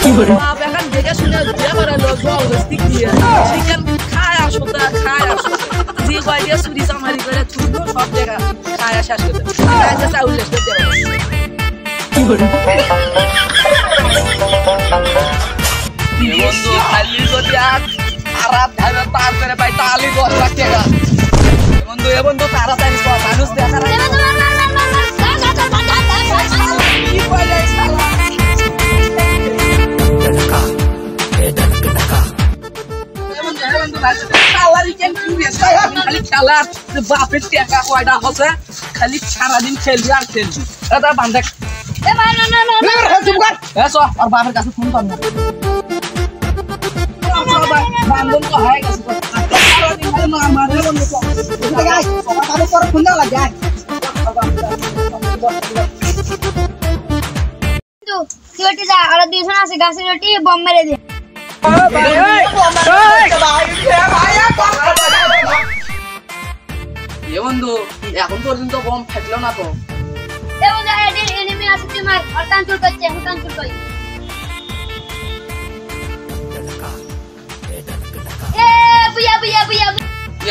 কি করে বাপ এখন দেখে শুনে বিয়ে করে লোক অবস্থি কি চিকেন খায় আসো তা খায় আসো জি কয় দিয়ে চুরি চামারি করে চুরি সব জায়গা খায় শেষ করে আজ চাউল লেসতে দেব কি করে বন্ধু খালি যদি আজ খারাপ ধারে পার করে পাই তাহলে 10 লাখ টাকা বন্ধু এ বন্ধু তাড়াতাড়ি সব মানুষ দেখা কি কইলে শালা খালি খেলা বাপের টাকা কয়টা হচ্ছে খালি সারাদিন খেলবি আর খেলবি এটা বান্ধব আর বাপের কাছে ফোন করবো বান্ধব তো হয়ে গেছে ফোন দেওয়া লাগে আর 200 আছে গাছের রুটি বম মেরে দে বন্ধু এখন পর্যন্ত বম ফাটলো না তো এনিমি আছে তোমার আর কাঞ্চুর করছে এখন কাঞ্চুর কই এ বুয়া বুয়া বুয়া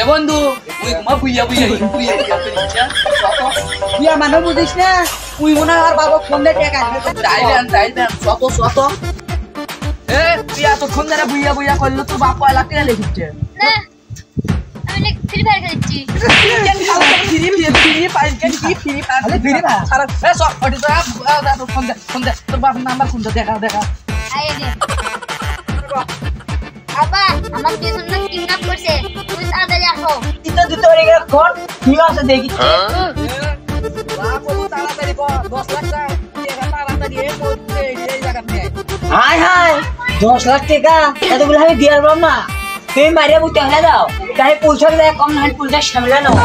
এ বন্ধু তুই মা বুয়া বুয়া বুয়া বুয়া মানে বুঝিস না তুই মনে আর বাবা ফোন দিয়ে টাকা চাইবেন শত এ তুই এতক্ষণ ধরে বুইয়া বুইয়া করলো তো বাপ 5 লাখ টাকা লিখছে না আমি ফ্রি ফায়ার খেলছি ফ্রি ফায়ার সারা এ সব ওটি তো ফোন দে তোর বাবার নাম্বার ফোন দে দেখা আই দে আবা আমার টিউশন না কিডন্যাপ করছে তুই তাড়াতাড়ি আসো এটা দিতে পারি কোন কি আছে দেখি বাপ ও তাড়াতাড়ি 10 লাখ টাকা তাড়াতাড়ি এই জায়গা নিয়ে হাই হাই 10 লাখ টাকা এতগুলো আমি দিয়ে পারবো না তুমি মারিয়া বুঝতে হলে দাও তাই পয়সা দেয় কম না পয়সা সামলে নাও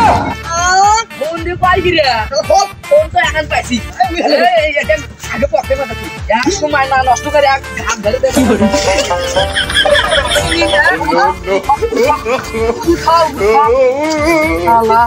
ফোন দিয়ে পাই গিরে ফোন তো এখন পাইছি এই এটা আগে পড়তে পারত এক সময় না নষ্ট করে এক ঘাট ধরে দে খাও শালা